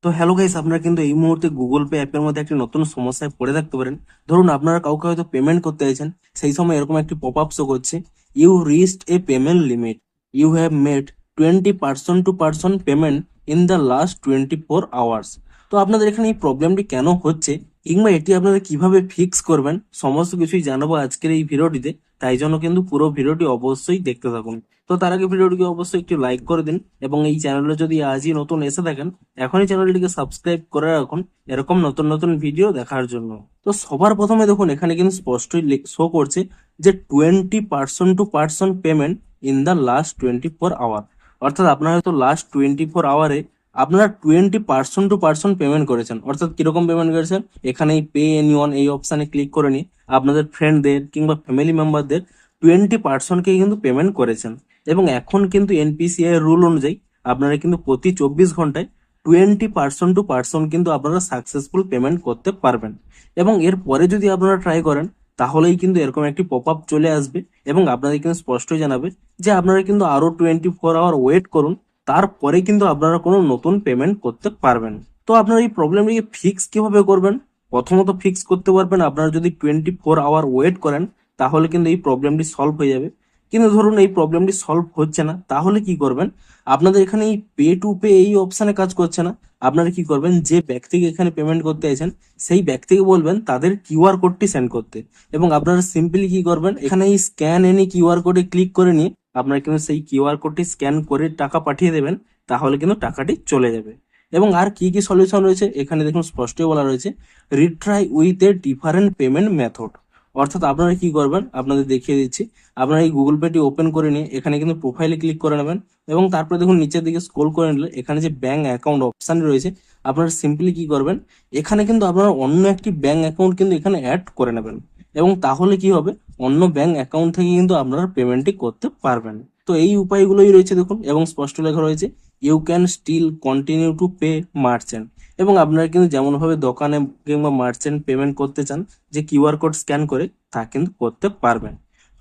তো hello guys, আপনারা কিন্তু এই মুহূর্তে গুগল পে অ্যাপের মধ্যে একটি নতুন সমস্যায় পড়ে থাকতে পারেন। ধরুন আপনারা কাউকে হয়তো পেমেন্ট করতে চাইছেন, সেই সময় এরকম একটি পপ আপ শো করছে, you reached a payment limit, you have made 20 person to person payment in the last 24 hours. তো আপনাদের এখানে এই প্রবলেমটি কেন হচ্ছে কিংবা এটি আপনারা কিভাবে ফিক্স করবেন সমস্ত কিছুই জানাবো আজকের এই ভিডিওটিতে। তাই জন্য কিন্তু পুরো ভিডিওটি অবশ্যই দেখতে থাকুন। তো তার আগে ভিডিওটিকে অবশ্যই একটু লাইক করে দিন এবং এই চ্যানেলে যদি আজই নতুন এসে থাকেন এখনই চ্যানেলটিকে সাবস্ক্রাইব করে রাখুন এরকম নতুন নতুন ভিডিও দেখার জন্য। তো সবার প্রথমে দেখুন এখানে কিন্তু স্পষ্টই শো করছে যে 20 person to person payment in the last 24 hour. অর্থাৎ আপনারা হয়তো লাস্ট 24 আওয়ারে আপনারা 20 পার্সন টু পার্সন পেমেন্ট করেছেন। অর্থাৎ কিরকম পেমেন্ট করেছেন, এখানে এই পে এনি ওয়ান এই অপশানে ক্লিক করে নিয়ে আপনাদের ফ্রেন্ডদের কিংবা ফ্যামিলি মেম্বারদের 20 পার্সনকে কিন্তু পেমেন্ট করেছেন। এবং এখন কিন্তু এনপিসিআই রুল অনুযায়ী আপনারা কিন্তু প্রতি 24 ঘন্টায় 20 পার্সন টু পার্সন কিন্তু আপনারা সাকসেসফুল পেমেন্ট করতে পারবেন। এবং এরপরে যদি আপনারা ট্রাই করেন তাহলেই কিন্তু এরকম একটি পপ আপ চলে আসবে এবং আপনাদের কিন্তু স্পষ্টই জানাবে যে আপনারা কিন্তু আরো 24 আওয়ার ওয়েট করুন, তারপরে কিন্তু আপনারা কোনো নতুন পেমেন্ট করতে পারবেন। তো আপনারা এই প্রবলেমটিকে ফিক্স কিভাবে করবেন? প্রথমত ফিক্স করতে পারবেন আপনারা যদি 24 আওয়ার ওয়েট করেন, তাহলে কিন্তু এই প্রবলেমটি সলভ হয়ে যাবে। কিন্তু ধরুন এই প্রবলেমটি সলভ হচ্ছে না, তাহলে কি করবেন? আপনাদের এখানে এই পে টু পে এই অপশানে কাজ করছে না। আপনারা কি করবেন, যে ব্যক্তিকে এখানে পেমেন্ট করতে চাইছেন সেই ব্যক্তিকে বলবেন তাদের কিউআর কোডটি সেন্ড করতে। এবং আপনারা সিম্পলি কি করবেন, এখানে এই স্ক্যান এনি কিউআর কোডে ক্লিক করে নিয়ে আপনারা কিন্তু সেই কিউআর কোডটি স্ক্যান করে টাকা পাঠিয়ে দেবেন, তাহলে কিন্তু টাকাটি চলে যাবে। এবং আর কি কি সলিউশন রয়েছে এখানে দেখুন স্পষ্টই বলা রয়েছে, retry with a different payment method. অর্থাৎ আপনারা কি করবেন আপনাদের দেখিয়ে দিচ্ছি। আপনারা এই গুগল পেটি ওপেন করে নিয়ে এখানে কিন্তু প্রোফাইলে ক্লিক করে নেবেন এবং তারপরে দেখুন নিচের দিকে স্ক্রল করে নিলে এখানে যে ব্যাংক অ্যাকাউন্ট অপশন রয়েছে, আপনারা সিম্পলি কি করবেন, এখানে কিন্তু আপনারা অন্য একটি ব্যাংক অ্যাকাউন্ট কিন্তু এখানে অ্যাড করে নেবেন। এবং তাহলে কি হবে, অন্য ব্যাংক অ্যাকাউন্ট থেকে কিন্তু আপনারা পেমেন্টটি করতে পারবেন। তো এই উপায়গুলোই রয়েছে দেখুন, এবং স্পষ্ট লেখা রয়েছে you can still continue to pay merchant. এবং আপনারা কিন্তু যেমন ভাবে দোকানে কিংবা মার্চেন্ট পেমেন্ট করতে চান যে কিউআর কোড স্ক্যান করে, তা কিন্তু করতে পারবেন।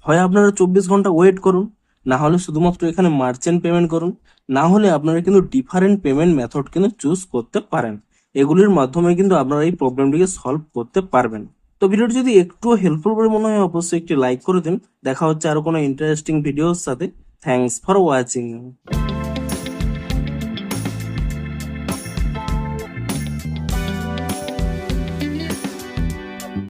হয় আপনারা 24 ঘন্টা ওয়েট করুন, না হলে শুধুমাত্র এখানে মার্চেন্ট পেমেন্ট করুন, না হলে আপনারা কিন্তু ডিফারেন্ট পেমেন্ট মেথড কিন্তু চুজ করতে পারেন। এগুলির মাধ্যমে কিন্তু আপনারা এই প্রবলেমটিকে সলভ করতে পারবেন। তো ভিডিওটি যদি একটু হেল্পফুল বলে মনে হয় অবশ্যই একটি লাইক করে দিন। দেখা হচ্ছে আরো কোনো ইন্টারেস্টিং ভিডিওর সাথে। Thanks for watching.